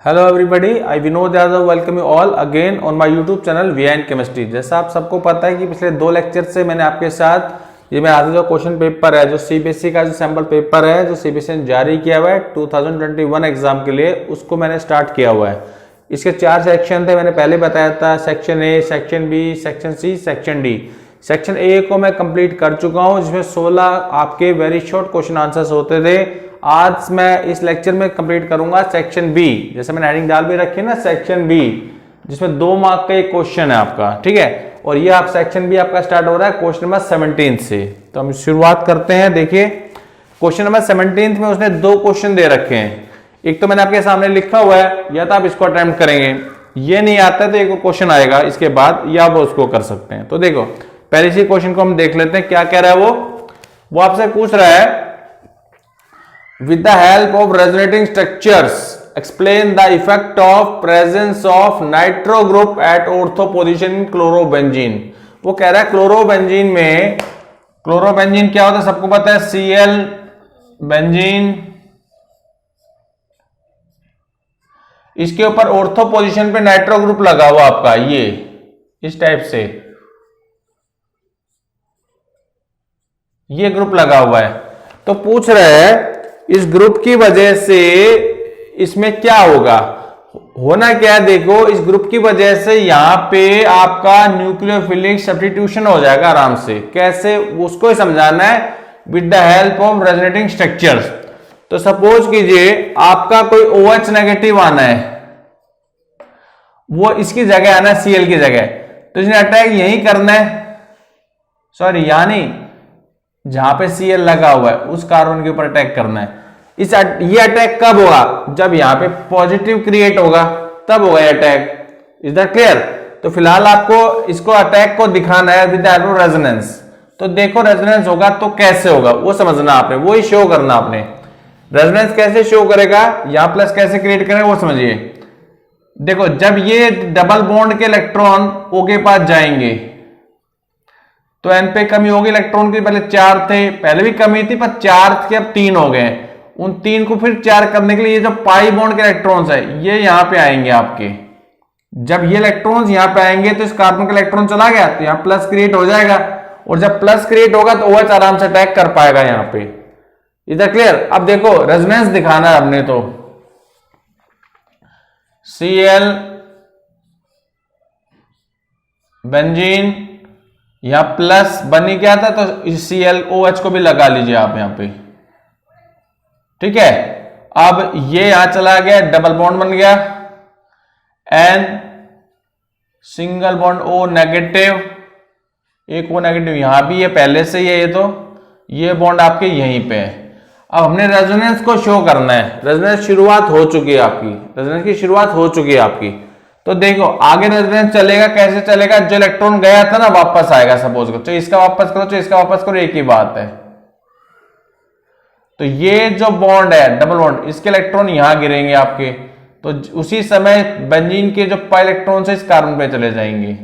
Hello everybody, I Vinod Yadav welcome you all again on my YouTube channel V and chemistry. जैसा आप सबको पता है कि पिछले 2 लेक्चर से मैंने आपके साथ ये मेरा जो क्वेश्चन पेपर है, जो सीबीएसई का जो सैंपल पेपर है, जो सीबीएसई ने जारी किया हुआ है 2021 एग्जाम के लिए, उसको मैंने स्टार्ट किया हुआ है। इसके 4 सेक्शन थे, मैंने पहले बताया था, section A, section B, section C, section D. Section A को मैं कंप्लीट कर चुका हूँ, जिसमें 16 आपके वेरी शॉर्ट क्वेश्चन आंसर्स होते थे। आज मैं इस लेक्चर में कंप्लीट करूंगा सेक्शन बी, जैसे मैंने हेडिंग डाल भी रखी है ना, सेक्शन बी, जिसमें 2 मार्क का एक क्वेश्चन है आपका, ठीक है। और ये आप सेक्शन बी आपका स्टार्ट हो रहा है क्वेश्चन नंबर 17 से। तो हम शुरुआत करते हैं। देखिए क्वेश्चन नंबर 17 में उसने 2 क्वेश्चन दे रखे हैं। एक तो मैंने आपके सामने लिखा हुआ है, या तो आप इसको अटेम्प्ट करेंगे, ये नहीं आता है तो एक क्वेश्चन आएगा इसके बाद, या वो उसको कर सकते हैं। तो देखो पहले इसी क्वेश्चन को हम देख लेते हैं, क्या कह रहा है वो आपसे पूछ रहा है, with the help of resonating structures explain the effect of presence of nitro group at ortho position in chlorobenzene। वो कह रहा है क्लोरोबेंजीन में, क्लोरोबेंजीन क्या होता है सबको पता है, Cl बेंजीन, इसके ऊपर ऑर्थो पोजीशन पे नाइट्रो ग्रुप लगा हुआ आपका, ये इस टाइप से ये ग्रुप लगा हुआ है। तो पूछ रहे हैं इस ग्रुप की वजह से इसमें क्या होगा, होना क्या है। देखो इस ग्रुप की वजह से यहां पे आपका न्यूक्लियोफिलिक सब्स्टिट्यूशन हो जाएगा आराम से। कैसे, उसको ही समझाना है with the help of resonating structures. तो सपोज कीजिए आपका कोई OH नेगेटिव आना है, वो इसकी जगह आना है Cl की जगह, तो इसने अटैक यही करना है, सॉरी यानी जहां पे Cl लगा हुआ है उस कार्बन के ऊपर अटैक करना है। ये अटैक कब होगा, जब यहां पे पॉजिटिव क्रिएट होगा तब होगा ये अटैक। Is that clear. तो फिलहाल आपको इसको अटैक को दिखाना है विद द रेजोनेंस। तो देखो रेजोनेंस होगा तो कैसे होगा वो समझना आपने, वो ही शो करना आपने। रेजोनेंस कैसे शो करेगा, यहां प्लस कैसे क्रिएट करेगा वो समझिए। देखो जब ये डबल बॉन्ड के इलेक्ट्रॉन O के पास जाएंगे तो N पे कमी होगी इलेक्ट्रॉन की, पहले 4 थे, पहले भी कमी थी पर 4 के अब 3 हो गए। उन 3 को फिर 4 करने के लिए ये जो पाई बॉन्ड के इलेक्ट्रॉन्स है ये यहां पे आएंगे आपके। जब ये इलेक्ट्रॉन्स यहां पे आएंगे तो इस कार्बन का इलेक्ट्रॉन चला गया तो यहां प्लस क्रिएट हो जाएगा, और जब प्लस क्रिएट होगा तो OH आराम से अटैक कर पाएगा यहां पे। इधर क्लियर। अब देखो रेजोनेंस दिखाना है हमने, तो Cl बेंजीन यहां प्लस बनी क्या था, तो ClOH को भी लगा लीजिए आप यहां पे, ठीक है। अब ये यहां चला गया, डबल बॉन्ड बन गया, N single bond O negative, एक O नेगेटिव यहां भी है, पहले से ही है ये बॉन्ड आपके यहीं पे है। अब हमने रेजोनेंस को शो करना है। रेजोनेंस शुरुआत हो चुकी है आपकी, रेजोनेंस की शुरुआत हो चुकी है आपकी। तो देखो आगे रेजोनेंस चलेगा, कैसे चलेगा, जो इलेक्ट्रॉन गया था ना वापस आएगा। सपोज करो चाहे इसका वापस करो चाहे इसका वापस करो, एक ही बात है। तो ये जो बॉन्ड है डबल बॉन्ड, इसके इलेक्ट्रॉन यहां गिरेंगे आपके, तो उसी समय बेंजीन के जो पाई इलेक्ट्रॉन है इस कार्बन पे चले जाएंगे।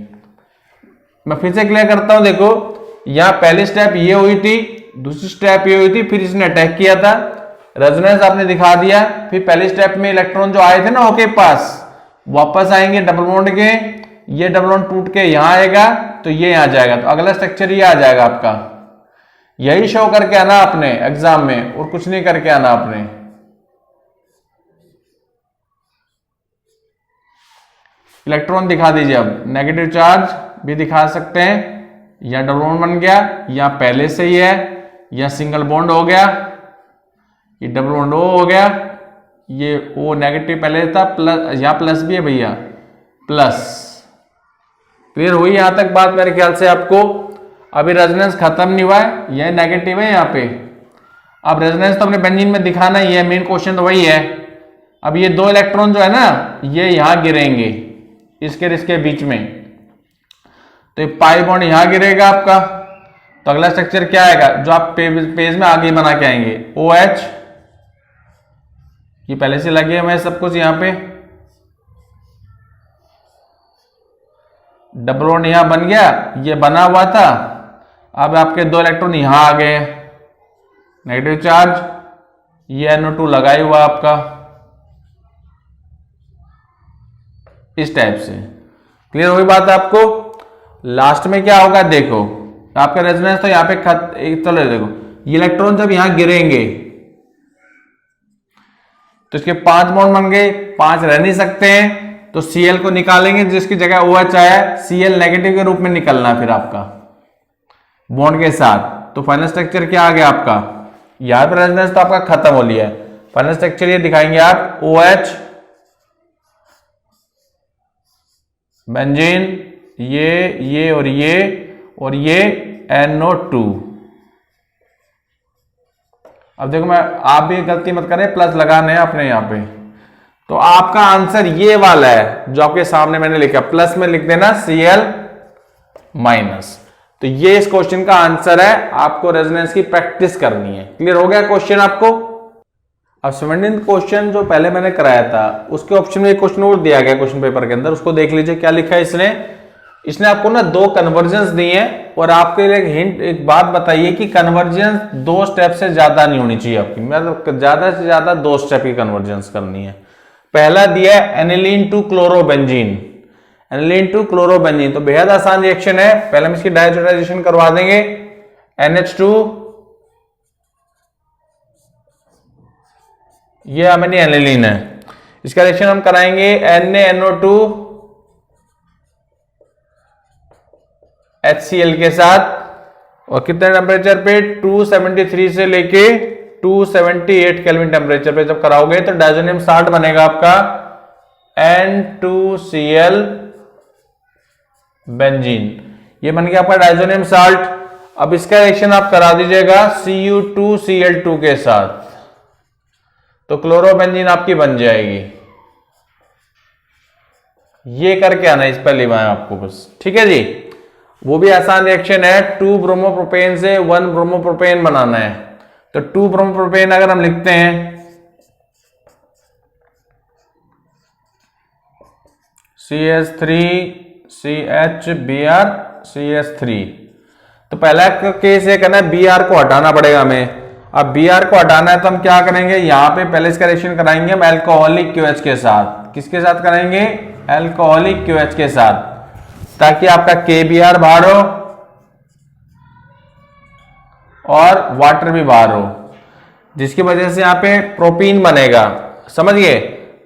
मैं फिर से क्लियर करता हूं। देखो यहां पहली स्टेप ये हुई थी, दूसरी स्टेप ये हुई थी, फिर इसने अटैक किया था, रेजोनेंस आपने दिखा दिया। फिर पहली स्टेप में इलेक्ट्रॉन जो आए थे ना O के पास वापस आएंगे डबल बॉन्ड के, ये डबल बॉन्ड टूट के यहां आएगा तो ये यहां जाएगा, तो अगला स्ट्रक्चर ये आ जाएगा आपका। यही शो करके आना आपने एग्जाम में, और कुछ नहीं करके आना आपने। इलेक्ट्रॉन दिखा दीजिए, अब नेगेटिव चार्ज भी दिखा सकते हैं, या डबल बॉन्ड बन गया, या पहले से ही है, या सिंगल बॉन्ड हो गया, ये डबल बॉन्ड O हो गया, ये O नेगेटिव पहले था, प्लस यहां प्लस भी है भैया, प्लस। क्लियर हुई यहां तक बात मेरे ख्याल से आपको। अभी रेजोनेंस खत्म नहीं हुआ है, यह नेगेटिव है यहां पे। अब रेजोनेंस तो अपने बेंजीन में दिखाना ही है, मेन क्वेश्चन तो वही है। अब ये 2 इलेक्ट्रॉन जो है ना ये यहां गिरेंगे इसके बीच में, तो पाई बॉन्ड यहां गिरेगा आपका। तो अगला स्ट्रक्चर क्या आएगा जो आप पेज में आगे बना के आएंगे, OH, ये पहले से लगे हुए सब कुछ यहां पे, डबल बॉन्ड यहां बन गया, ये बना हुआ था। अब आपके 2 इलेक्ट्रॉन यहां आ गए, नेगेटिव चार्ज, ये NO2 लगा ही हुआ आपका, इस टाइप से। क्लियर हुई बात आपको? लास्ट में क्या होगा देखो, आपका रेजोनेंस तो यहाँ पे चलो देखो, ये इलेक्ट्रॉन जब यहां गिरेंगे तो इसके 5 बॉन्ड बन गए, 5 रह नहीं सकते हैं, तो Cl को निकालेंगे, जिसकी जगह OH आया, Cl नेगेटिव के रूप में निकलना फिर आपका बॉन्ड के साथ। तो फाइनल स्ट्रक्चर क्या आ गया आपका, यहां पर रेजोनेंस तो आपका खत्म हो लिया है। फाइनल स्ट्रक्चर ये दिखाएंगे आप, OH बेंजीन, ये और ये NO2। अब देखो, मैं आप भी गलती मत करें, प्लस लगाने हैं अपने यहां पे। तो आपका आंसर ये वाला है जो आपके सामने मैंने लिखा, प्लस में लिख देना Cl माइनस। तो ये इस क्वेश्चन का आंसर है, आपको रेजोनेंस की प्रैक्टिस करनी है। क्लियर हो गया क्वेश्चन आपको? अब 17th क्वेश्चन जो पहले मैंने कराया था, उसके ऑप्शन में एक क्वेश्चन और दिया गया क्वेश्चन पेपर के अंदर, उसको देख लीजिए क्या लिखा है इसने आपको ना 2 कन्वर्जेंस दी है, और आपके लिए एक हिंट, एक बात बताइए कि कन्वर्जेंस 2 स्टेप से ज्यादा नहीं होनी चाहिए आपकी, मतलब ज्यादा से ज्यादा 2 स्टेप की कन्वर्जेंस करनी है। पहला दिया है aniline to chlorobenzene, aniline to chlorobenzene, तो बेहद आसान रिएक्शन है। पहले हम इसकी डायजोटाइजेशन करवा देंगे, NH2, ये हमारी एनिलीन है, इसका रिएक्शन हम कराएंगे NaNO2 HCl के साथ, और कितने टेम्परेचर पे, 273 से लेके 278 केल्विन टेम्परेचर पे जब कराओगे तो डायजोनियम साल्ट बनेगा आपका N2Cl बेंजीन। ये बन गया आपका डायजोनियम साल्ट। अब इसका रिएक्शन आप करा दीजिएगा Cu2Cl2 के साथ, तो क्लोरोबेंजीन आपकी बन जाएगी। ये करके आना इस पहली बार आपको बस, ठीक है जी। वो भी आसान रिएक्शन है, 2 ब्रोमोप्रोपेन से 1 ब्रोमोप्रोपेन बनाना है। तो 2 ब्रोमोप्रोपेन अगर हम लिखते हैं, CH3 CHBr CH3, तो पहला केस ये करना है, Br को हटाना पड़ेगा हमें। अब Br को हटाना है तो हम क्या करेंगे, यहां पे पहले इसका रिएक्शन कराएंगे हम एल्कोहलिक QH के साथ। किसके साथ कराएंगे? एल्कोहलिक QH के साथ, ताकि आपका KBr बाहर हो और वाटर भी बाहर हो, जिसकी वजह से यहां पे प्रोपीन बनेगा। समझ गए?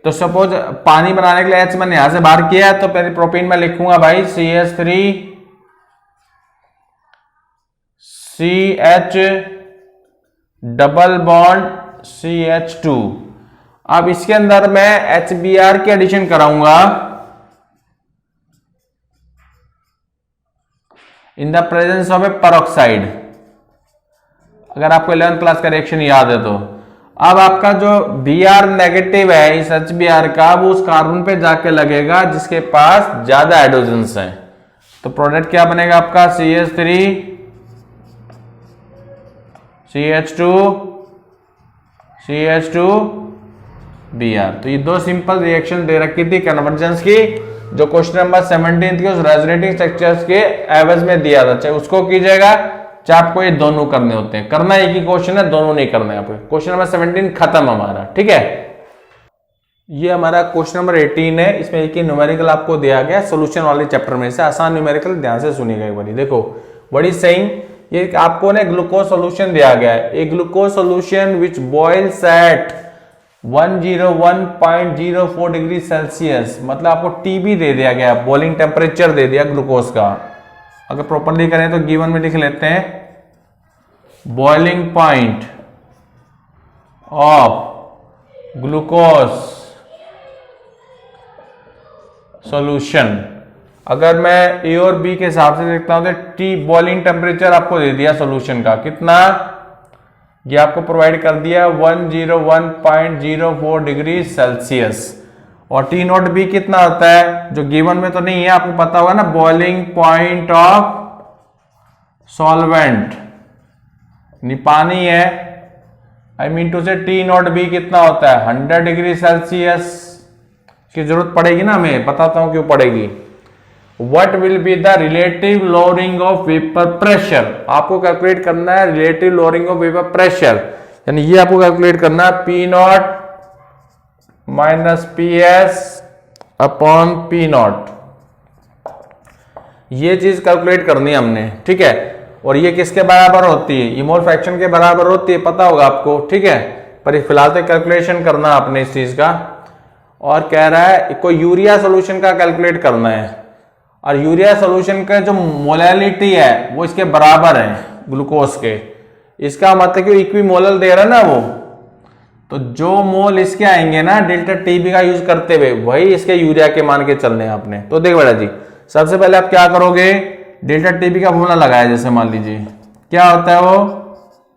तो सपोज पानी बनाने के लिए H मैंने यहां से बाहर किया है, तो पहले प्रोपीन में लिखूंगा भाई CH3 CH double bond CH2। अब इसके अंदर मैं HBr की एडिशन कराऊंगा in the presence of A peroxide. अगर आपको 11th क्लास का रिएक्शन याद है तो अब आपका जो Br नेगेटिव है इस HBr का, वो उस कार्बन पे जाके लगेगा जिसके पास ज्यादा हाइड्रोजन्स हैं। तो प्रोडक्ट क्या बनेगा आपका? CH3 CH2 CH2 Br। तो ये 2 सिंपल रिएक्शन दे रखी थी कन्वर्जेंस की, जो क्वेश्चन नंबर 17 के उस रेजोनेटिंग स्ट्रक्चर्स के एवज में दिया था। चाहे उसको कीजिएगा, चाहे आपको ये दोनों करने होते हैं। करना एक ही क्वेश्चन है, दोनों नहीं करना है। यहाँ पे क्वेश्चन नंबर 17 खत्म हमारा, ठीक है। ये हमारा क्वेश्चन नंबर 18 है। इसमें एक ही न्यूमेरिकल आपको दिया गया सोल्यूशन वाले चैप्टर में से। आसान न्यूमेरिकल, ध्यान से सुनिएगा एक बार। देखो बड़ी सही, ये आपको ना ग्लूकोज सोल्यूशन दिया गया है। A glucose solution which boils at 101.04 degree Celsius, मतलब आपको टीबी दे दिया गया, बॉइलिंग टेम्परेचर दे दिया ग्लूकोज का। अगर प्रॉपर्ली करें तो गिवन में लिख लेते हैं, boiling point of glucose solution. अगर मैं ए और बी के हिसाब से देखता हूं तो टी बॉइलिंग टेम्परेचर आपको दे दिया सॉल्यूशन का, कितना ये आपको प्रोवाइड कर दिया 101.04 डिग्री सेल्सियस। और टी नॉट बी कितना होता है, जो गिवन में तो नहीं है, आपको पता होगा ना, बॉइलिंग पॉइंट ऑफ सॉल्वेंट, पानी है, आई मीन टू से टी नॉट बी कितना होता है 100 डिग्री सेल्सियस की जरूरत पड़ेगी ना, हमें बताता हूं क्यों पड़ेगी। What will be the relative lowering of vapor pressure? आपको कैलकुलेट करना है relative lowering of vapor pressure, यानी ये आपको कैलकुलेट करना है P not minus PS upon P not, ये चीज कैलकुलेट करनी है हमने, ठीक है। और ये किसके बराबर होती है, ये मोल फ्रैक्शन के बराबर होती है, पता होगा आपको, ठीक है। पर फिलहाल तो कैलकुलेशन करना आपने इस चीज का। और कह रहा है कोई यूरिया सोल्यूशन का कैलकुलेट करना है, और यूरिया सोल्यूशन का जो मोलैलिटी है वो इसके बराबर है ग्लूकोज के। इसका मतलब कि इक्विमोलल दे रहा है ना वो, तो जो मोल इसके आएंगे ना डेल्टा टीबी का यूज करते हुए, वही इसके यूरिया के मान के चलने हैं आपने। तो देखो बेटा जी, सबसे पहले आप क्या करोगे, डेल्टा टीबी का फॉर्मूला लगाया, जैसे मान लीजिए क्या होता है वो,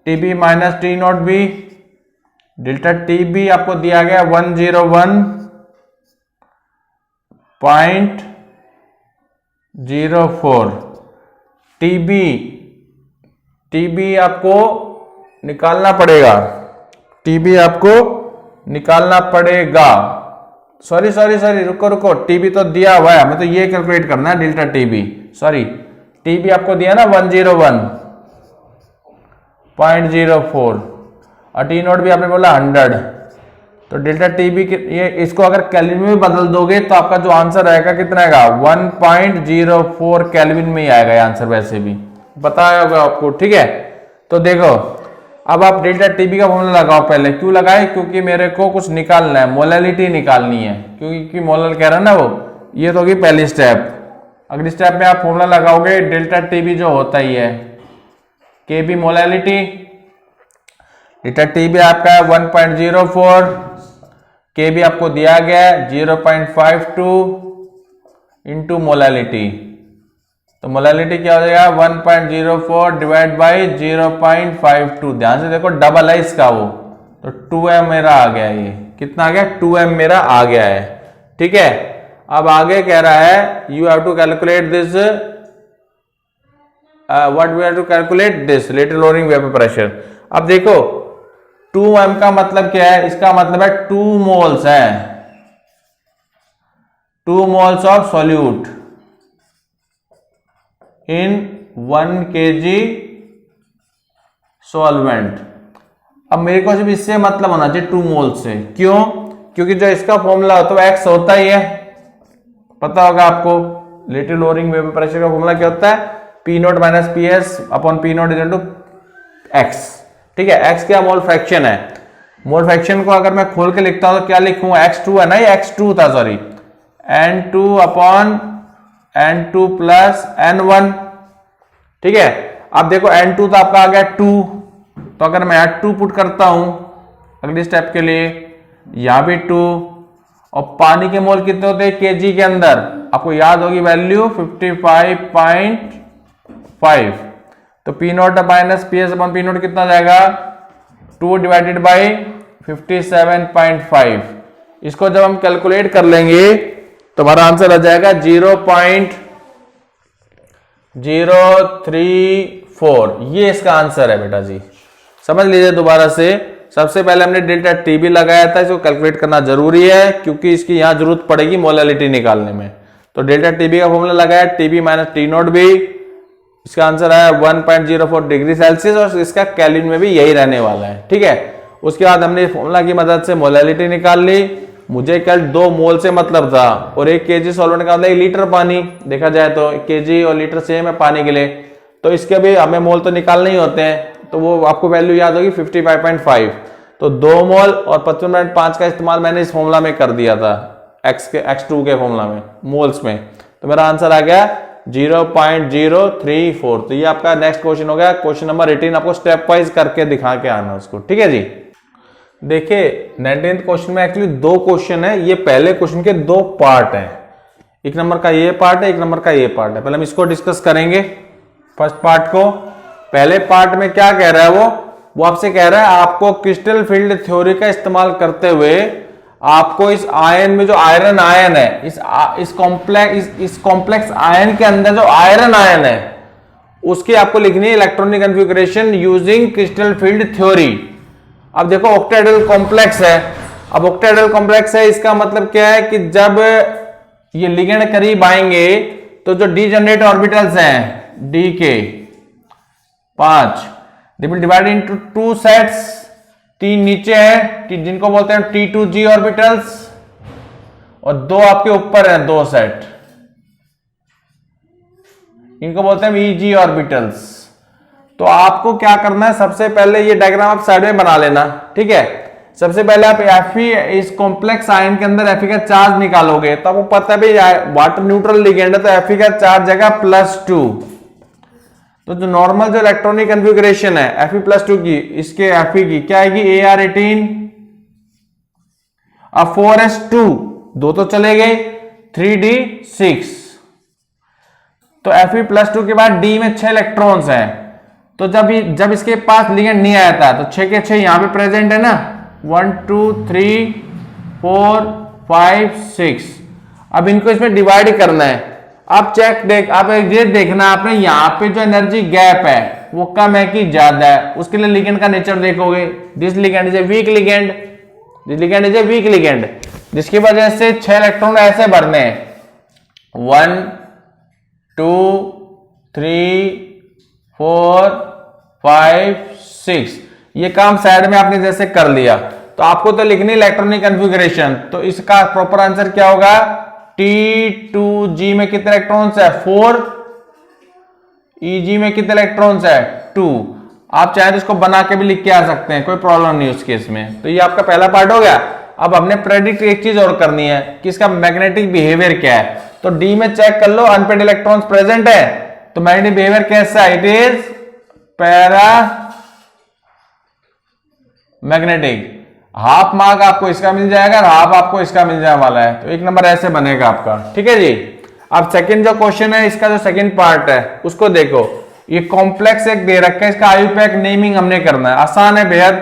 TB minus T not be. Delta TB आपको दिया गया 101.04 टीबी आपको निकालना पड़ेगा, टीबी आपको निकालना पड़ेगा। सॉरी रुको, टीबी तो दिया हुआ है, हमें तो ये कैलकुलेट करना है डेल्टा टीबी। सॉरी, टीबी आपको दिया ना 101.04 और टी नोट भी आपने बोला 100। तो डेल्टा टीबी ये इसको अगर केल्विन में बदल दोगे तो आपका जो आंसर आएगा कितना आएगा, 1.04 केल्विन में ही आएगा आंसर, वैसे भी बताया होगा आपको, ठीक है। तो देखो अब आप डेल्टा टीबी का फॉर्मूला लगाओ पहले। क्यों लगाए, क्योंकि मेरे को कुछ निकालना है, मोलैलिटी निकालनी है, क्योंकि मोलल कह रहा है ना वो। ये तो होगी पहली स्टेप। अगली स्टेप में आप फॉर्मूला लगाओगे, डेल्टा टीबी जो होता ही है के बी मोलैलिटी, डेल्टा टीबी आपका है 1.04, के बी आपको दिया गया है 0.52 इंटू मोलैलिटी। तो मोलैलिटी क्या हो जाएगा, 1.04 डिवाइड बाई 0.52। ध्यान से देखो डबल है इसका वो, तो 2m मेरा आ गया, ये कितना आ गया, 2m मेरा आ गया है, ठीक है। अब आगे कह रहा है you have to calculate this, what we have to calculate this lateral lowering vapour pressure. अब देखो 2m का मतलब क्या है, इसका मतलब है 2 मोल्स है, 2 moles of solute in 1 kg solvent. अब मेरे को सिर्फ इससे मतलब होना चाहिए 2 मोल से, क्यों, क्योंकि जो इसका फॉर्मूला होता है एक्स होता ही है, पता होगा आपको। लेटरल लोअरिंग वेपर प्रेशर का फॉर्मूला क्या होता है, P nought minus P S upon P nought equal to X, ठीक है। एक्स क्या मोल फ्रैक्शन है, मोल फ्रैक्शन को अगर मैं खोल के लिखता हूं तो क्या लिखूंगा, x2 है ना, ये x2 था, sorry, n2 upon n2 plus n1, ठीक है। अब देखो n2 तो आपका आ गया 2, तो अगर मैं 2 पुट करता हूं अगली स्टेप के लिए, यहां भी 2, और पानी के मोल कितने होते हैं केजी के अंदर, आपको याद होगी वैल्यू 55.5। तो P nought minus P S upon P note कितना जाएगा, 2 डिवाइडेड बाई 57.5। इसको जब हम कैलकुलेट कर लेंगे तो हमारा आंसर आ जाएगा 0.034। ये इसका आंसर है बेटा जी, समझ लीजिए दोबारा से। सबसे पहले हमने डेल्टा टीबी लगाया था, इसको कैलकुलेट करना जरूरी है क्योंकि इसकी यहां जरूरत पड़ेगी मोलैलिटी निकालने में। तो डेल्टा टीबी का फॉर्मूला लगाया, TB minus T nought B, इसका आंसर है 1.04 डिग्री सेल्सियस, और इसका केल्विन में भी यही रहने वाला है, ठीक है। उसके बाद हमने फॉर्मूला की मदद से मोलैलिटी निकाल ली। मुझे कल 2 मोल से मतलब था, और 1 kg सॉल्वेंट का मतलब 1 लीटर पानी, देखा जाए तो kg और लीटर सेम है पानी के लिए, तो इसके भी हमें मोल तो निकालने ही होते हैं। तो वो आपको वैल्यू याद होगी 55.5। तो 2 मोल और 55.5 का इस्तेमाल मैंने इस फॉर्मूला में कर दिया था, x2 के फॉर्मूला में, मोल्स में। तो मेरा आंसर आ गया 0.034। तो ये आपका नेक्स्ट क्वेश्चन हो गया, क्वेश्चन नंबर 18। आपको स्टेप वाइज करके दिखा के आना उसको, ठीक है जी। देखिए 19th क्वेश्चन में एक्चुअली 2 क्वेश्चन है, ये पहले क्वेश्चन के 2 पार्ट हैं। 1 नंबर का ये पार्ट है, 1 नंबर का ये पार्ट है। पहले हम इसको डिस्कस करेंगे, फर्स्ट पार्ट को। पहले पार्ट में क्या कह रहा है वो आपसे कह रहा है आपको क्रिस्टल फील्ड थ्योरी का इस्तेमाल करते हुए आपको इस आयन में जो आयरन आयन है, इस कॉम्प्लेक्स आयन के अंदर जो आयरन आयन है उसकी आपको लिखनी है electronic configuration using crystal field theory. अब देखो ऑक्टाहेड्रल कॉम्प्लेक्स है, अब ऑक्टाहेड्रल कॉम्प्लेक्स है, इसका मतलब क्या है कि जब ये लिगेंड करीब आएंगे तो जो डीजेनरेट ऑर्बिटल्स हैं डी के 5, they will divide into 2 sets, 3 नीचे हैं जिनको बोलते हैं T2G ऑर्बिटल्स, और 2 आपके ऊपर है, 2 सेट, इनको बोलते हैं ईजी ऑर्बिटल्स। तो आपको क्या करना है, सबसे पहले ये डायग्राम आप साइड में बना लेना, ठीक है। सबसे पहले आप Fe इस कॉम्प्लेक्स आयन के अंदर Fe का चार्ज निकालोगे, तो आपको पता है भाई वाटर न्यूट्रल लिगेंड है, तो Fe का चार्ज जाएगा +2। तो जो नॉर्मल जो इलेक्ट्रॉनिक कन्फिगरेशन है Fe+2 की, इसके Fe की क्या आएगी, Ar18, अब 4s2, 2 तो चले गए, 3d6। तो Fe+2 के बाद D में 6 इलेक्ट्रॉन्स हैं, तो जब इसके पास लिगेंड नहीं आया था, तो 6 के 6 यहां पे प्रेजेंट है ना, 1 2 3 4 5 6। अब इनको इसमें डिवाइड करना है। आप आप ये देखना, आपने यहाँ पे जो एनर्जी गैप है वो कम है कि ज्यादा है, उसके लिए लिगेंड का नेचर देखोगे। This ligand is a week ligand, this ligand is a week ligand, जिसकी वजह से 6 इलेक्ट्रॉन ऐसे भरने हैं, 1 2 3 4 5 6। ये काम साइड में आपने जैसे कर लिया, तो आपको तो लिखनी इलेक्ट्रॉनिक कन्फिगरेशन। तो इसका प्रॉपर आंसर क्या होगा, T2G में कितने इलेक्ट्रॉन्स है, 4, EG में कितने इलेक्ट्रॉन्स है, 2। आप चाहे तो इसको बना के भी लिख के आ सकते हैं, कोई प्रॉब्लम नहीं उस केस में। तो ये आपका पहला पार्ट हो गया। अब हमने प्रेडिक्ट एक चीज और करनी है कि इसका मैग्नेटिक बिहेवियर क्या है। तो डी में चेक कर लो, अनपेड इलेक्ट्रॉन्स प्रेजेंट है, तो मैग्नेटिक बिहेवियर कैसा है, it is para magnetic. Half mark आपको इसका मिल जाएगा और हाफ आपको इसका मिल जाने वाला है, तो 1 नंबर ऐसे बनेगा आपका, ठीक है जी। अब सेकंड जो क्वेश्चन है, इसका जो सेकंड पार्ट है उसको देखो। ये कॉम्प्लेक्स एक दे रखा है, इसका आयुपैक नेमिंग हमने करना है, आसान है बेहद।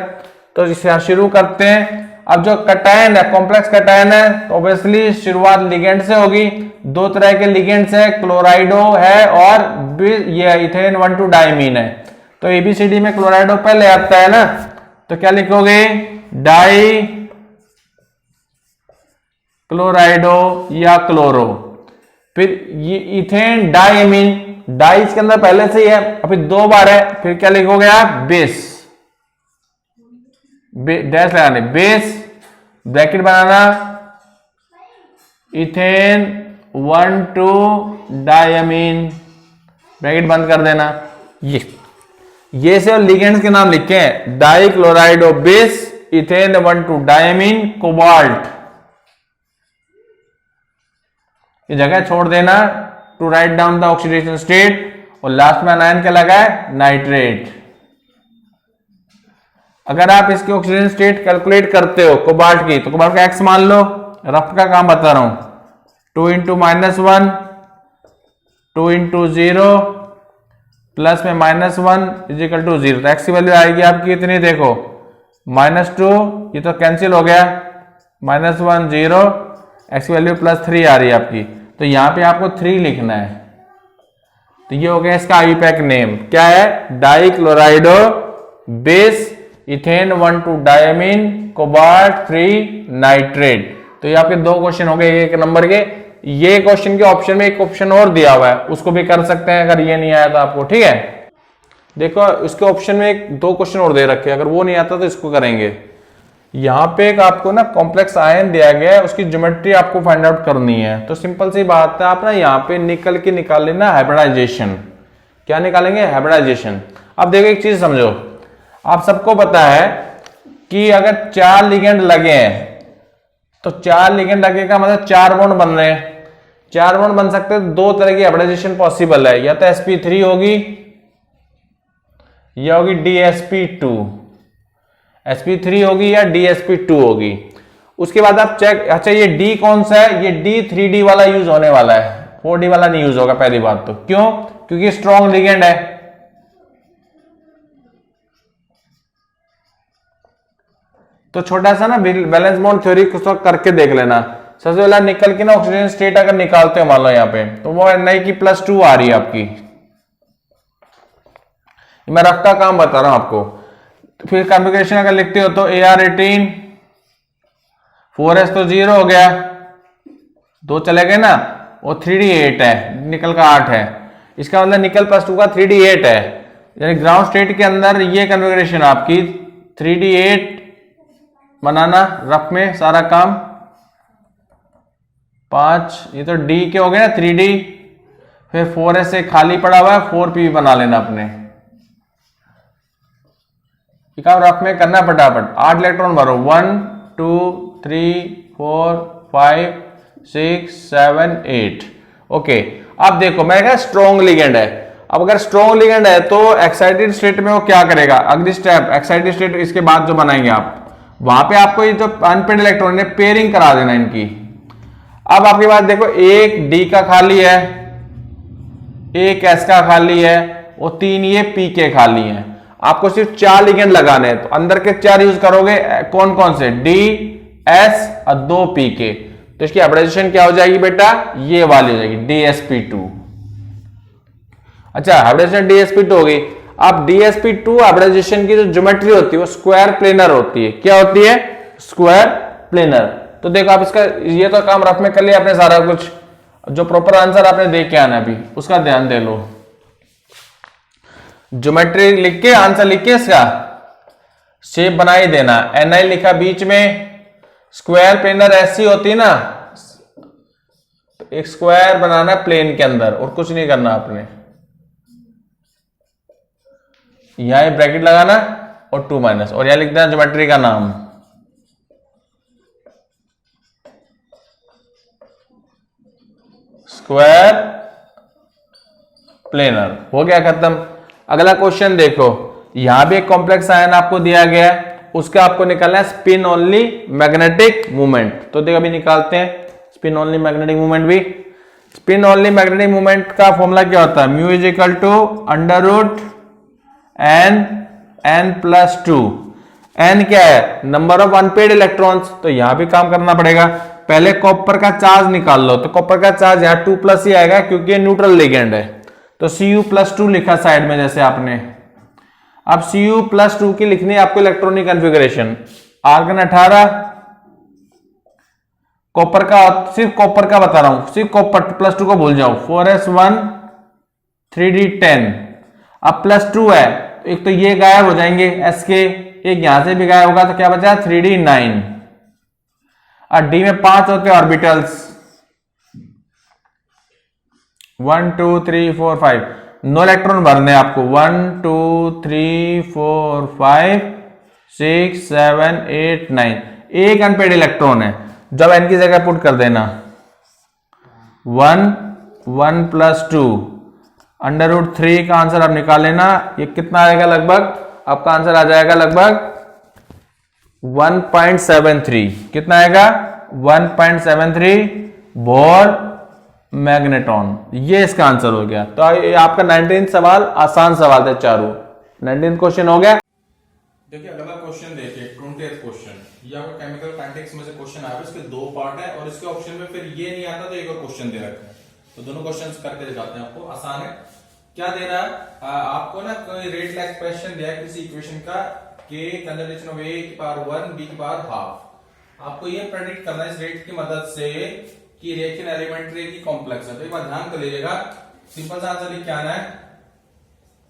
तो इसे शुरू करते हैं। अब जो कटायन है, कॉम्प्लेक्स कटायन है, तो ऑब्वियसली शुरुआत लिगेंड से होगी। 2 तरह के लिगेंड्स है, क्लोराइडो है और ये इथेन 1,2 डायमीन है। तो ABCD में क्लोराइडो पहले आता है ना, तो क्या लिखोगे, डाई क्लोराइडो या क्लोरो। फिर ये इथेन डायमीन, डाई इसके अंदर पहले से ही है, अभी 2 बार है, फिर क्या लिखोगे आप, बेस, डैश लगाने, बेस, ब्रैकेट बनाना, इथेन 1,2 डायमीन, ब्रैकेट बंद कर देना। ये से लिगेंड्स के नाम लिखे हैं, di क्लोराइडो bis, ethane 1,2 diamine, cobalt. ये जगह छोड़ देना to write down the oxidation state, और लास्ट में आयन क्या लगा है, नाइट्रेट। अगर आप इसकी ऑक्सीजन स्टेट कैलकुलेट करते हो कोबाल्ट की, तो कोबाल्ट का एक्स मान लो, रफ का काम बता रहा हूं, 2 × -1 2 × 0 प्लस में -1 = 0। तो एक्स की वैल्यू आएगी आपकी इतनी, देखो -2, ये तो कैंसिल हो गया, -1 0, एक्स की वैल्यू +3 आ रही है आपकी। तो यहां पे आपको 3 लिखना है। तो ये हो गया इसका आयुपैक नेम, क्या है, die क्लोराइडो bis, ethane 1,2 diamine, cobalt 3 nitrate. तो ये आपके 2 क्वेश्चन हो गए 1 नंबर के। ये क्वेश्चन के ऑप्शन में एक ऑप्शन और दिया हुआ है, उसको भी कर सकते हैं अगर ये नहीं आया तो आपको, ठीक है। देखो इसके ऑप्शन में 2 क्वेश्चन और दे रखे हैं, अगर वो नहीं आता तो इसको करेंगे। यहाँ पे एक आपको ना कॉम्प्लेक्स आयन दिया गया है, उसकी ज्योमेट्री आपको फाइंड आउट करनी है। तो सिंपल सी बात है, आप ना यहाँ पे निकल के निकाल लेना हाइब्रिडाइजेशन। क्या निकालेंगे, हाइब्रिडाइजेशन। अब देखो एक चीज समझो, आप सबको पता है कि अगर 4 लिगेंड लगे हैं, तो 4 लिगेंड लगे का मतलब 4 बॉन्ड बन रहे हैं। 4 बॉन्ड बन सकते हैं, 2 तरह की हाइब्रिडाइजेशन पॉसिबल है, या तो sp3 होगी या होगी dsp2, sp3 होगी या dsp2 होगी। उसके बाद आप चेक, अच्छा ये D कौन सा है, ये D 3D वाला यूज होने वाला है, 4D वाला नहीं यूज होगा। पहली बात तो क्यों, क्योंकि स्ट्रॉन्ग लिगेंड है। तो छोटा सा ना बैलेंस बॉन्ड थ्योरी कुछ करके देख लेना। सबसे पहले निकल के ना ऑक्सीजन स्टेट अगर निकालते हो मान लो यहाँ पे, तो वो नहीं की +2 आ रही है आपकी। मैं रफ का काम बता रहा हूं आपको। फिर कॉन्फ़िगरेशन अगर लिखते हो तो Ar18, 4s तो 0 हो गया, 2 चले गए ना, वो 3d8 है, निकल का 8 है। इसका मतलब निकल +2 का 3d8 है, यानी ग्राउंड स्टेट के अंदर ये कॉन्फ़िगरेशन आपकी 3d8 बनाना, रफ में सारा काम। 5, ये तो डी के हो गए ना 3D, फिर 4s से खाली पड़ा हुआ है, 4p बना लेना अपने। रफ में करना फटाफट। 8 इलेक्ट्रॉन भरो, 1 2 3 4 5 6 7 8। ओके, अब देखो मैंने कहा स्ट्रॉन्ग लिगेंड है। अब अगर स्ट्रॉन्ग लिगेंड है तो एक्साइटेड स्टेट में वो क्या करेगा, अगली स्टेप एक्साइटेड स्टेट इसके बाद जो बनाएंगे आप, वहां पे आपको ये जो अनपेड इलेक्ट्रॉन है पेयरिंग करा देना इनकी। अब आपके पास देखो एक डी का खाली है, एक एस का खाली है और 3 ये पी के खाली है। आपको सिर्फ 4 लिगेंड लगाने हैं, तो अंदर के 4 यूज करोगे, कौन कौन से, डी एस और 2 पी के। तो इसकी हाइब्रिडाइजेशन क्या हो जाएगी बेटा, ये वाली हो जाएगी DsP2। अच्छा, हाइब्रिडाइजेशन DsP2 हो गई। अब DsP2 हाइब्रिडाइजेशन की जो ज्योमेट्री होती है वो स्क्वायर प्लेनर होती है। क्या होती है, स्क्वायर प्लेनर। तो देखो आप इसका ये तो काम रफ में कर लिया आपने सारा कुछ, जो प्रॉपर आंसर आपने देख के आना अभी उसका ध्यान दे लो। ज्योमेट्री लिख के आंसर लिख के इसका शेप बना ही देना। Ni लिखा बीच में, स्क्वायर प्लेनर ऐसी होती है ना, एक स्क्वायर बनाना प्लेन के अंदर और कुछ नहीं करना आपने। यहां ब्रैकेट लगाना और 2 माइनस, और यहां लिख देना ज्योमेट्री का नाम। स्क्वायर प्लेनर हो गया खत्म। अगला क्वेश्चन देखो, यहां भी एक कॉम्प्लेक्स आयन आपको दिया गया है, उसका आपको निकालना है स्पिन ओनली मैग्नेटिक मूवमेंट। तो देखो अभी निकालते हैं स्पिन ओनली मैग्नेटिक मूवमेंट भी। स्पिन ओनली मैग्नेटिक मूवमेंट का फॉर्मूला क्या होता है, mu is equal to under root n plus 2। n क्या है, नंबर ऑफ अनपेड इलेक्ट्रॉन्स। तो यहां भी काम करना पड़ेगा, पहले कॉपर का चार्ज निकाल लो। तो कॉपर का चार्ज यहां 2 प्लस ही आएगा क्योंकि ये न्यूट्रल लिगेंड है। तो Cu प्लस 2 लिखा साइड में जैसे आपने। अब Cu प्लस 2 की लिखनी है आपको इलेक्ट्रॉनिक कॉन्फ़िगरेशन। आर्गन 18, कॉपर का, सिर्फ कॉपर का बता रहा हूं, सिर्फ कॉपर प्लस 2 को भूल जाओ। 4s1 3d10। अब प्लस 2 है, एक तो ये गायब हो जाएंगे एस के, एक यहां से भी गायब होगा, तो क्या बचा 3d9। और डी में 5 होते हैं ऑर्बिटल्स, 1 2 3 4 5। 9 इलेक्ट्रॉन भरने आपको, 1 2 3 4 5 6 7 8 9। एक अनपेड इलेक्ट्रॉन है, जब एन की जगह पुट कर देना 1 1 प्लस 2 अंडर रूट 3 का आंसर आप निकाल लेना। ये कितना आएगा, लगभग आपका आंसर आ जाएगा लगभग 1.73। कितना आएगा, 1.73 बोर मैग्नेटॉन। ये इसका आंसर हो गया। तो ये आपका 19 सवाल आसान सवाल थे चारों। 19 क्वेश्चन हो गया। देखिए अगला क्वेश्चन देखिए 20th क्वेश्चन। ये आपको केमिकल काइनेटिक्स में से क्वेश्चन आया है, इसके 2 पार्ट है और इसके ऑप्शन में फिर ये नहीं आता तो एक और क्वेश्चन दे रखा है। तो दोनों क्वेश्चंस करके दिखाते हैं आपको, आसान है। क्या दे रहा है आपको ना, कोई रेट एक्सप्रेशन दिया है किसी इक्वेशन का, के कंजर्वेशन ऑफ a की पावर 1 b की पावर हाफ। आपको ये प्रेडिक्ट करना है इस रेट की मदद से कि रिएक्शन एलिमेंट्री की कॉम्प्लेक्स है। तो एक बार ध्यान कर लीजिएगा, सिंपल सा आंसर लिख के आना है,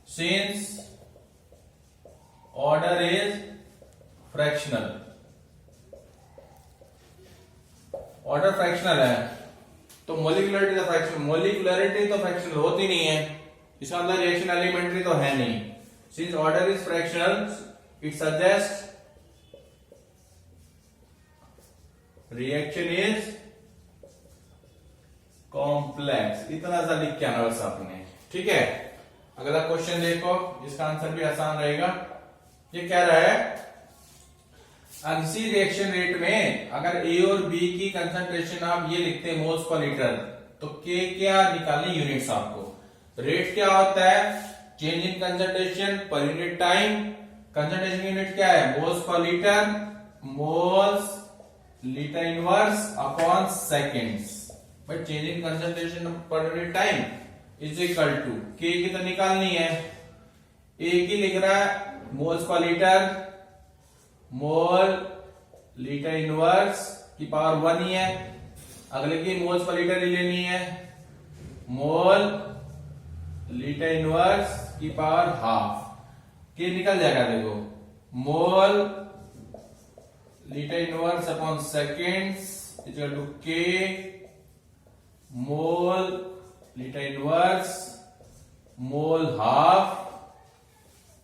since order is fractional. Order fractional है तो मोलिकुलरिटी तो फ्रैक्शनल, मोलिकुलरिटी तो फ्रैक्शनल होती नहीं है, इसका मतलब रिएक्शन एलिमेंट्री तो है नहीं। Since order is fractional it suggest reaction is complex. इतना सा लिख के आना बस आपने, ठीक है। अगला क्वेश्चन देखो, इसका आंसर भी आसान रहेगा। ये कह रहा है किसी रिएक्शन रेट में अगर ए और बी की कंसंट्रेशन आप ये लिखते हैं मोल्स पर लीटर, तो के क्या निकालनी यूनिट्स आपको। रेट क्या होता है, change in concentration per unit time. Concentration unit क्या है, moles per litre, moles litre inverse upon seconds. भाई change in concentration per unit time is equal to k की तो निकालनी है, ए की लिख रहा है moles per litre, mole litre inverse की पावर 1 ही है। अगले की मोल्स पर लीटर ही लेनी है, मोल लीटर इनवर्स की पावर हाफ। के निकल जाएगा, देखो mole litre inverse upon seconds equal to k mole litre inverse mole half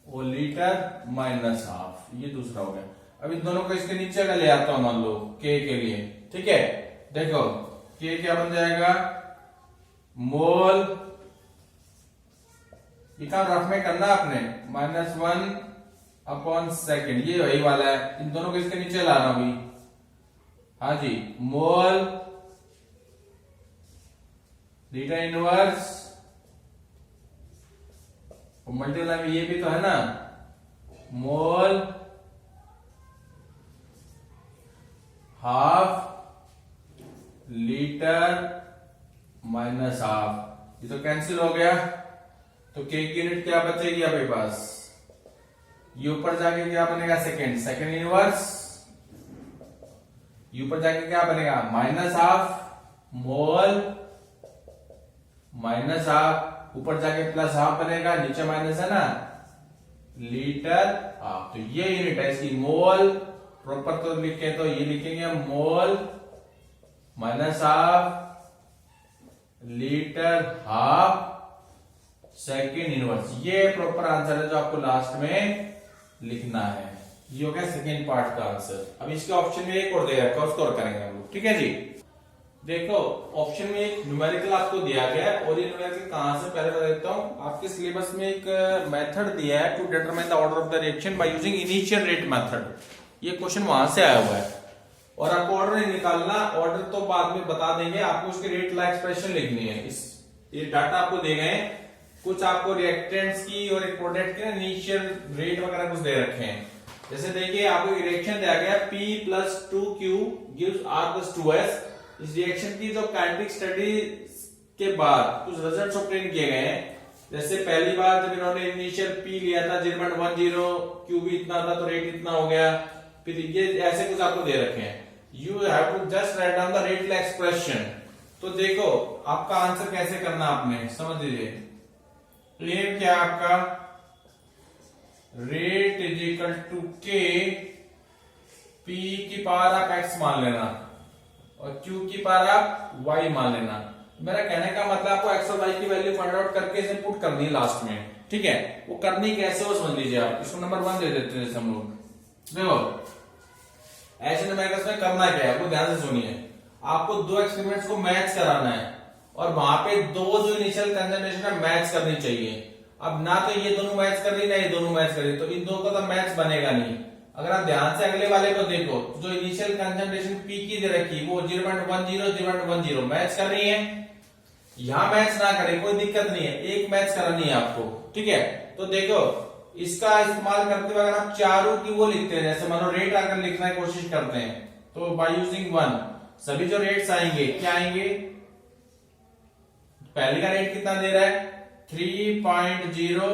और लीटर माइनस हाफ, ये दूसरा हो गया। अब इन दोनों को इसके नीचे का ले आता हूं, मान लो के लिए, ठीक है। देखो के क्या बन जाएगा, मोल, ये काम रफ में करना आपने, -1/सेकेंड, ये वही वाला है। इन दोनों को इसके नीचे ला रहा हूं अभी, हाँ जी, मोल लीटर इनवर्स मल्टीप्लाई में ये भी तो है ना, मोल हाफ लीटर माइनस हाफ, ये तो कैंसिल हो गया। तो के की यूनिट क्या बचेगी आपके पास, ये ऊपर जाके क्या बनेगा, सेकेंड इनवर्स, ये ऊपर जाके क्या बनेगा, minus half mole minus half, ऊपर जाके प्लस हाफ बनेगा, नीचे माइनस है ना, लीटर हाफ। तो ये यूनिट है इसकी, मोल प्रॉपर तो लिखे तो ये लिखेंगे mole minus half litre half second inverse, ये प्रॉपर आंसर है जो आपको लास्ट में लिखना है। ये हो गया सेकेंड पार्ट का आंसर। अब इसके ऑप्शन में एक और दे रखा है, उसको और करेंगे हम लोग, ठीक है जी। देखो ऑप्शन में एक न्यूमेरिकल आपको दिया गया है, और ये न्यूमेरिकल कहां से, पहले बता देता हूं। आपके सिलेबस में एक मेथड दिया है, to determine the order of the reaction by using initial rate method, ये क्वेश्चन वहां से आया हुआ है। और आपको ऑर्डर नहीं निकालना, ऑर्डर तो बाद में बता देंगे, आपको उसके रेट ला एक्सप्रेशन लिखनी है। इस ये डाटा आपको दे गए हैं, कुछ आपको रिएक्टेंट्स की और एक प्रोडक्ट के इनिशियल रेट वगैरह कुछ दे रखे हैं। जैसे देखिए आपको रिएक्शन दिया गया P+2Q गिव्स R+2S। इस रिएक्शन की जो काइनेटिक स्टडी के बाद कुछ रिजल्ट्स ऑब्टेन किए गए हैं। जैसे पहली बार जब इन्होंने इनिशियल P लिया था 0.10, Q भी इतना था तो रेट इतना हो गया, फिर ये ऐसे कुछ आपको दे रखे हैं। You have to just write down the rate expression. तो देखो आपका आंसर कैसे करना आपने समझ लीजिए, ये क्या आपका रेट इज इक्वल टू के P की पावर आप x मान लेना और Q की पावर आप y मान लेना। मेरा कहने का मतलब आपको x और y की वैल्यू फाइंड आउट करके इसे पुट करनी है लास्ट में, ठीक है। वो करनी कैसे वो समझ लीजिए आप। इसको नंबर 1 दे देते हैं जैसे हम लोग, देखो ऐसे न्यूमेरिकल्स में करना क्या है, वो ध्यान से सुनिए। आपको दो एक्सपेरिमेंट्स को मैच कराना है और वहां पे दो जो इनिशियल कंजर्वेशन है मैच करनी चाहिए। अब ना तो ये दोनों मैच कर रही ना ये दोनों मैच कर रही, तो इन दोनों का तो मैच बनेगा नहीं। अगर आप ध्यान से अगले वाले को देखो, जो इनिशियल कंजर्वेशन P की दे रखी वो 0.10 मैच कर रही है, यहां मैच ना करे कोई दिक्कत नहीं है, एक मैच करानी है आपको, ठीक है। तो देखो इसका इस्तेमाल करते हुए अगर आप चारों की वो लिखते हैं, जैसे मानो रेट अगर लिखने की कोशिश करते हैं तो बाय यूजिंग 1 सभी जो रेट्स आएंगे क्या आएंगे, पहले का रेट कितना दे रहा है 3.0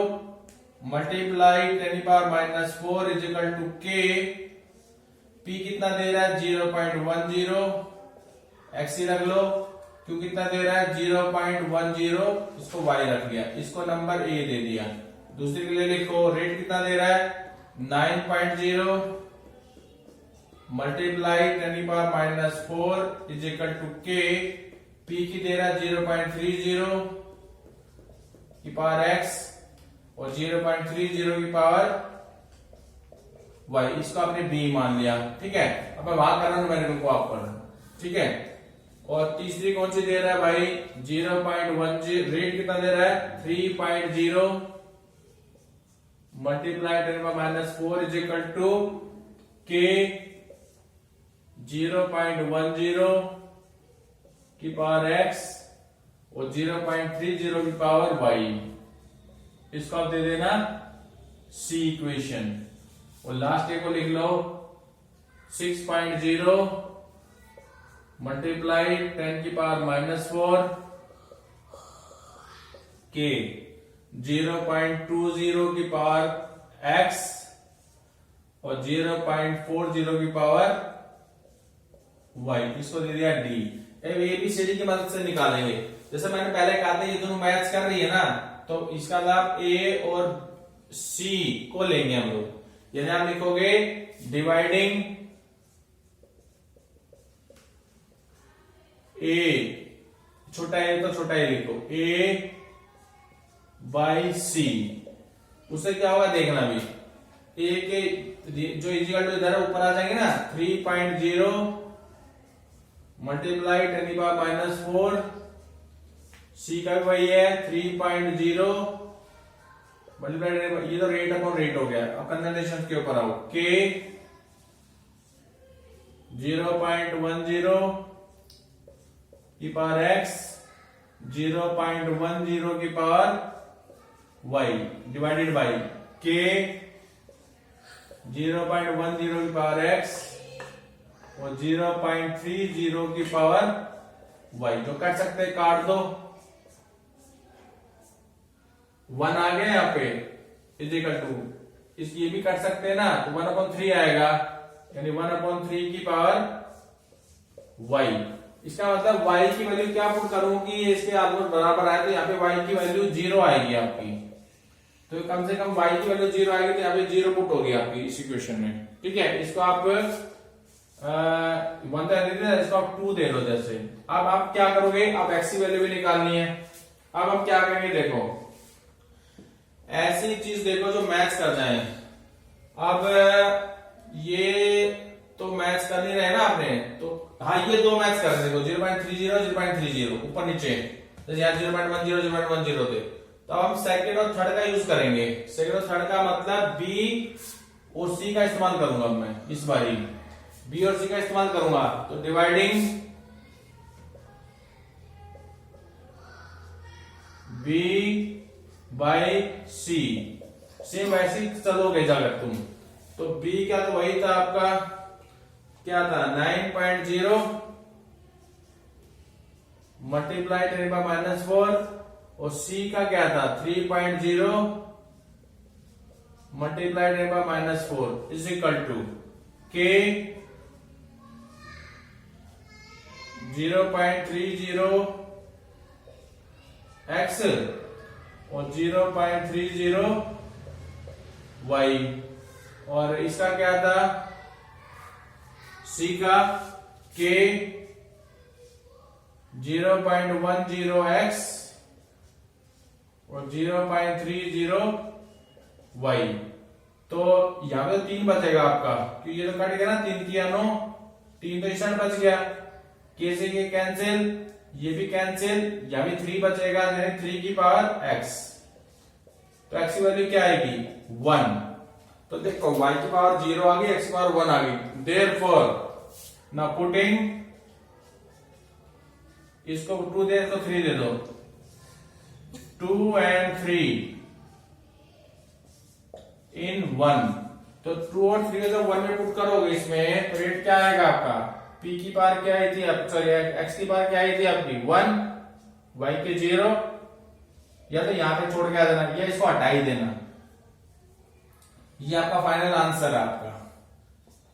मल्टीप्लाई 10⁻⁴ इज इक्वल टू के। P कितना दे रहा है 0.10, x रख लो, Q कितना दे रहा है 0.10, इसको y रख लिया, इसको नंबर A दे दिया। दूसरे के लिए लिखो रेट कितना दे रहा है 9.0 मल्टीप्लाई 10⁻⁴ इज इक्वल टू के। P की दे रहा है 0.30 की पावर x और 0.30 की पावर y, इसको आपने b मान लिया, ठीक है। अब मैं वहां कर रहा हूं मेरे को आप पर, ठीक है। और तीसरी कौन सी दे रहा है भाई 0.10, रेट कितना दे रहा है 3.0 मल्टीप्लाई 10⁻⁴ इज इक्वल टू के 0.10 की पावर x और 0.30 की पावर y, इसको आप दे देना C इक्वेशन। और लास्ट एक को लिख लो 6.0 मल्टीप्लाई 10 की पावर -4 के 0.20 की पावर x और 0.40 की पावर y, इसको दे दिया D। ABCD की मदद से निकालेंगे। जैसे मैंने पहले कहा था ये दोनों मैच कर रही है ना, तो इसका लाभ A और C को लेंगे हम लोग। यानी आप लिखोगे डिवाइडिंग A छोटा ए तो छोटा ए लिखो, ए बाई सी। उससे क्या होगा देखना भी, ए के जो इजिकल टू इधर ऊपर आ जाएंगे ना, 3.0 मल्टीप्लाई 10⁻⁻4, सी का भी वही है 3.0 मल्टीप्लाई, ये तो रेट अपॉन रेट हो गया। अब कंजर्वेशन के ऊपर आओ, के 0.10 की पावर एक्स 0.10 की पावर वाई डिवाइडेड बाई के 0.10 की पावर एक्स और 0.30 की पावर वाई। जो कर सकते हैं काट दो, 1 आ गया यहाँ पे इजिकल टू, इस ये भी कर सकते हैं ना, तो 1/3 आएगा, यानी 1/3 की पावर वाई। इसका मतलब y की वैल्यू क्या पुट करूंगी, इसके ऑलमोस्ट बराबर आए तो यहाँ पे y की वैल्यू 0 आएगी आपकी, तो कम से कम y की वैल्यू 0 आएगी, तो यहाँ पे 0 पुट होगी आपकी इस इक्वेशन में। ठीक है, इसको आप 1 इसको आप 2 दे दो जैसे। अब आप क्या करोगे, आप x की वैल्यू भी निकालनी है। अब हम क्या करेंगे, देखो ऐसी चीज देखो जो मैच कर जाए। अब ये तो मैच कर नहीं रहे ना आपने, तो हाँ ये दो मैच कर देखो, 0.30 0.30 ऊपर नीचे, जैसे यहाँ 0.10 0.10 थे। तो अब हम सेकंड और थर्ड का यूज करेंगे। सेकंड और थर्ड का मतलब बी और सी का इस्तेमाल करूंगा मैं इस बारी, बी और सी का इस्तेमाल करूंगा। तो dividing B by C, same वैसे ही चलोगे जाकर तुम। तो बी क्या, तो वही था आपका, क्या था 9.0 मल्टीप्लाई 10⁻⁻4 और सी का क्या था 3.0 मल्टीप्लाई 10⁻⁻4 इज इक्वल टू के 0.30 एक्स और 0.30 वाई, और इसका क्या था सी का के 0.10 एक्स और 0.30 वाई। तो यहां पे 3 बचेगा आपका, क्योंकि ये तो कट गया ना, 3 किया 9, 3 तो इस बच गया, के से के कैंसिल, ये भी कैंसिल, यहां भी 3 बचेगा, 3 की पावर एक्स। तो एक्स की वैल्यू क्या आएगी 1। तो देखो y की पावर 0 आ गई, x की पावर 1 आ गई। देयरफॉर नाउ पुटिंग, इसको 2 दे तो 3 दे दो, 2 and 3 in 1। तो 2 और 3 जब 1 में पुट करोगे इसमें, तो रेट क्या आएगा आपका, p की पावर क्या आई थी, सॉरी x की पावर क्या आई थी आपकी 1, y के 0, या तो यहां पे छोड़ के आ जाना, या इसको हटा ही देना। ये आपका फाइनल आंसर है आपका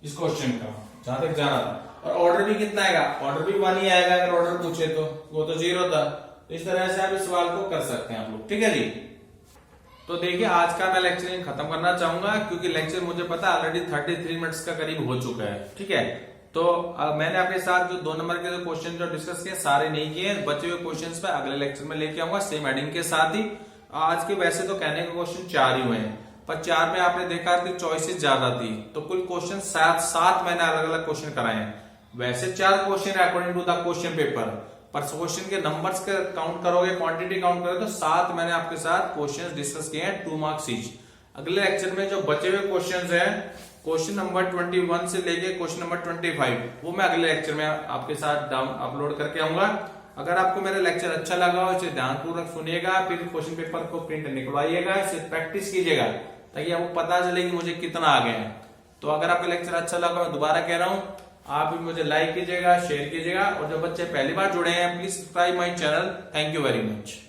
इस क्वेश्चन का, जहां तक जाना था। और ऑर्डर भी कितना आएगा, ऑर्डर भी 1 ही आएगा अगर ऑर्डर पूछे तो, वो तो 0 था। तो इस तरह से आप इस सवाल को कर सकते हैं आप लोग। ठीक है जी, तो देखिए आज का मैं लेक्चर खत्म करना चाहूंगा, क्योंकि लेक्चर मुझे पता ऑलरेडी 33 मिनट्स का करीब हो चुका है। ठीक है, तो मैंने आपके साथ जो 2 नंबर के जो क्वेश्चन जो डिस्कस किए सारे नहीं किए, बचे हुए क्वेश्चंस पे अगले लेक्चर में लेके आऊंगा सेम हेडिंग के साथ ही। आज के वैसे तो कहने के क्वेश्चन 4 ही हुए हैं, पर 4 में आपने देखा कि चॉइसेस ज्यादा थी, तो कुल क्वेश्चन 7 मैंने अलग अलग क्वेश्चन कराए हैं। वैसे 4 क्वेश्चन है according to the question paper, पर क्वेश्चन के नंबर्स के काउंट करोगे, क्वांटिटी काउंट करोगे, तो 7 मैंने आपके साथ क्वेश्चन डिस्कस किए हैं 2 मार्क्स ईच। अगले लेक्चर में जो बचे हुए क्वेश्चन हैं, क्वेश्चन नंबर 21 से लेके क्वेश्चन नंबर 25, वो मैं अगले लेक्चर में आपके साथ डाउन अपलोड करके आऊंगा। अगर आपको मेरा लेक्चर अच्छा लगा हो, इसे ध्यानपूर्वक सुनिएगा, फिर क्वेश्चन पेपर को प्रिंट निकलवाइएगा, इसे प्रैक्टिस कीजिएगा, ताकि आपको पता चले कि मुझे कितना आ गया है। तो अगर आपको लेक्चर अच्छा लगा, मैं दोबारा कह रहा हूं, आप भी मुझे लाइक कीजिएगा, शेयर कीजिएगा, और जो बच्चे पहली बार जुड़े हैं please subscribe my channel. Thank you very much.